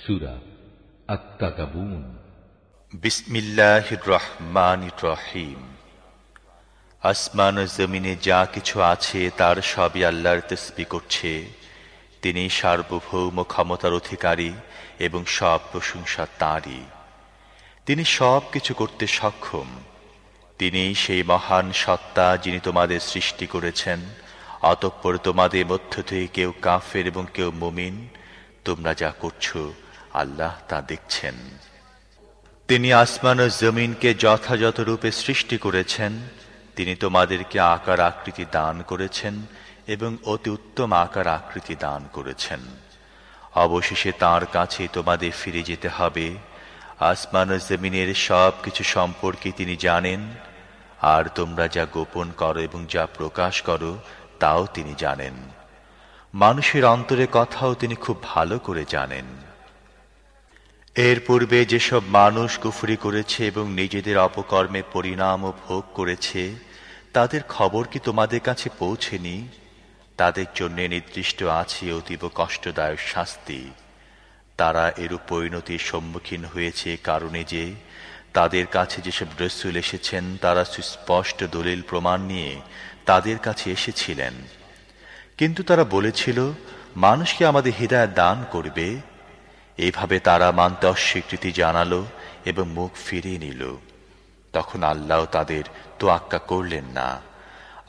সূরা আত-তাকাবুন। বিসমিল্লাহির রহমানির রহিম। আসমান ও জমিনে যা কিছু আছে তার সবই আল্লাহর তাসবিহ করছে। তিনি সার্বভৌম ক্ষমতার অধিকারী এবং সব প্রশংসা তাঁরই। তিনি সব কিছু করতে সক্ষম। তিনি সেই মহান সত্তা যিনি তোমাদের সৃষ্টি করেছেন, অতঃপর তোমাদের মধ্য থেকে কেউ কাফের এবং কেউ মুমিন। তোমরা যা করছো আল্লাহ তা দেখছেন। তিনি আসমান ও জমিনকে যথাযথ রূপে সৃষ্টি করেছেন। তিনি তোমাদেরকে আকার আকৃতি দান করেছেন এবং অতি উত্তম আকার আকৃতি দান করেছেন। অবশেষে তাঁর কাছে তোমাদের ফিরে যেতে হবে। আসমান ও জমিনের সব কিছু সম্পর্কে তিনি জানেন, আর তোমরা যা গোপন করো এবং যা প্রকাশ করো তাও তিনি জানেন। মানুষের অন্তরের কথাও তিনি খুব ভালো করে জানেন। এর পূর্বে যেসব মানুষ কুফরি করেছে এবং নিজেদের অপকর্মে পরিণামও ভোগ করেছে, তাদের খবর কি তোমাদের কাছে পৌঁছেনি? তাদের জন্য নির্দিষ্ট আছে অতীব কষ্টদায়ক শাস্তি। তারা এরূপ পরিণতির সম্মুখীন হয়েছে কারণে যে তাদের কাছে যেসব রাসূল এসেছেন তারা সুস্পষ্ট দলিল প্রমাণ নিয়ে তাদের কাছে এসেছিলেন, কিন্তু তারা বলেছিল, মানুষকে আমাদের হিদায়াত দান করবে। এইভাবে তারা মানতে অস্বীকৃতি জানালো এবং মুখ ফিরিয়ে নিল। তখন আল্লাহ তাদের তোয়াক্কা করলেন না।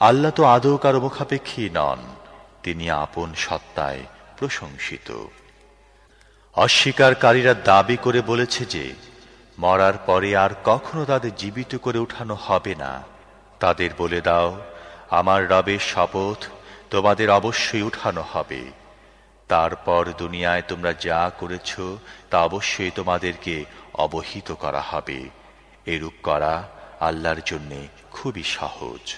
আল্লাহ তো আদৌ কারো মুখাপেক্ষী নন, তিনি আপন সত্তায় প্রশংসিত। অস্বীকারীরা দাবি করে বলেছে যে মরার পরে আর কখনো তাদের জীবিত করে উঠানো হবে না। তাদের বলে দাও, আমার রবের শপথ, তোমাদের অবশ্যই উঠানো হবে। তারপর দুনিয়ায় তোমরা যা করেছ তা অবশ্যই তোমাদেরকে অবহিত করা হবে। এরূপ করা আল্লাহর জন্য খুবই সহজ।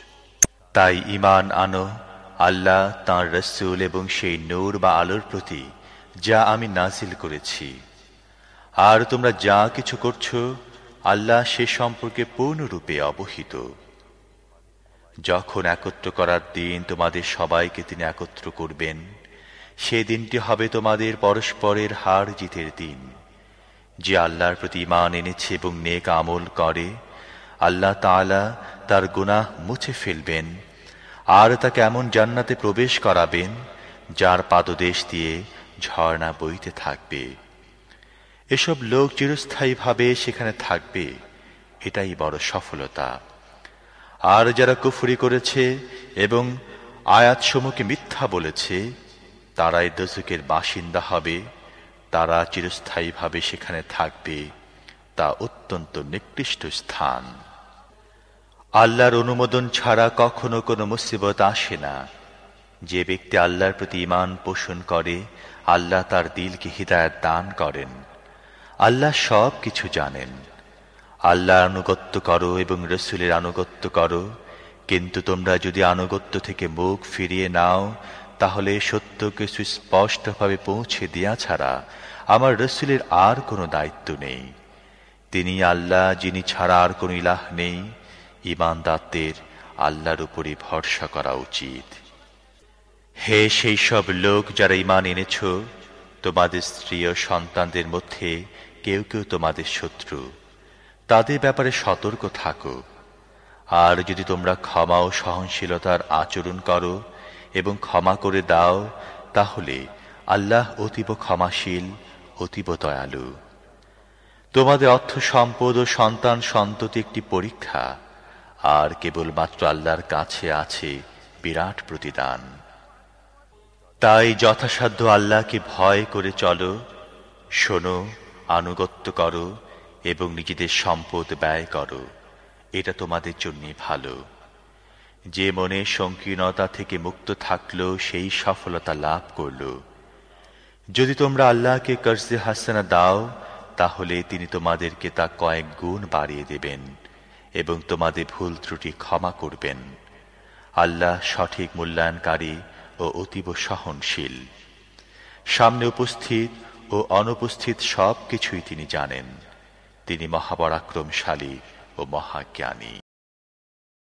তাই ঈমান আনো আল্লাহ, তাঁর রাসূল এবং সেই নূর বা আলোর প্রতি যা আমি নাজিল করেছি। আর তোমরা যা কিছু করছো আল্লাহ সে সম্পর্কে পূর্ণরূপে অবহিত। যখন একত্র করার দিন তোমাদের সবাইকে তিনি একত্র করবেন, সে দিনটি হবে তোমাদের পরস্পরের হার জিতের দিন। যে আল্লাহর প্রতি ঈমান এনেছে এবং নেক আমল করে, আল্লাহ তাআলা তার গুনাহ মুছে ফেলবেন আর তাকে এমন জান্নাতে প্রবেশ করাবেন যার পাদদেশ দিয়ে ঝর্ণা বইতে থাকবে। এসব লোক চিরস্থায়ীভাবে সেখানে থাকবে, এটাই বড় সফলতা। আর যারা কুফরি করেছে এবং আয়াতসমূহকে মিথ্যা বলেছে, তারাই দোজখের বাসিন্দা হবে। তারা চিরস্থায়ীভাবে সেখানে থাকবে, তা অত্যন্ত নিকৃষ্ট স্থান। আল্লাহর অনুমোদন ছাড়া কখনো কোনো মুসিবত আসে না। যে ব্যক্তি আল্লাহর প্রতি ঈমান পোষণ করে, আল্লাহ তার দিলকে হিদায়াত দান করেন। আল্লাহ সব কিছু জানেন। আল্লাহর আনুগত্য করো এবং রাসূলের আনুগত্য করো, কিন্তু তোমরা যদি আনুগত্য থেকে মুখ ফিরিয়ে নাও, তাহলে সত্যকে সুস্পষ্টভাবে পৌঁছে দেয়া ছাড়া আমার রাসূলের আর কোনো দায়িত্ব নেই। তিনি আল্লাহ, যিনি ছাড়া আর কোনো ইলাহ নেই। ঈমানদারদের আল্লাহর উপরই ভরসা করা উচিত। হে সেই সব লোক যারা ঈমান এনেছ, তোমাদের স্ত্রী ও সন্তানদের মধ্যে কেউ কেউ তোমাদের শত্রু, তাদের ব্যাপারে সতর্ক থাকো। আর যদি তোমরা ক্ষমা ও সহনশীলতার আচরণ করো এবং ক্ষমা করে দাও, তাহলে আল্লাহ অতীব ক্ষমাশীল, অতীব দয়ালু। তোমাদের অর্থ সম্পদ ও সন্তান সন্ততি একটি পরীক্ষা, আর কেবলমাত্র আল্লাহর কাছে আছে বিরাট প্রতিদান। তাই যথাসাধ্য আল্লাহকে ভয় করে চলো, শোনো, আনুগত্য করো এবং নিজেদের সম্পদ ব্যয় করো, এটা তোমাদের জন্য ভালো। যে মনে সংকীর্ণতা থেকে মুক্ত থাকলো সেই সফলতা লাভ করল। যদি তোমরা আল্লাহকে কর্জে হাসানা দাও, তাহলে তিনি তোমাদেরকে তা কয়েক গুণ বাড়িয়ে দেবেন এবং তোমাদের ভুল ত্রুটি ক্ষমা করবেন। আল্লাহ সঠিক মূল্যায়নকারী ও অতীব সহনশীল। সামনে উপস্থিত ও অনুপস্থিত সব কিছুই তিনি জানেন। তিনি মহাপরাক্রমশালী ও মহাজ্ঞানী।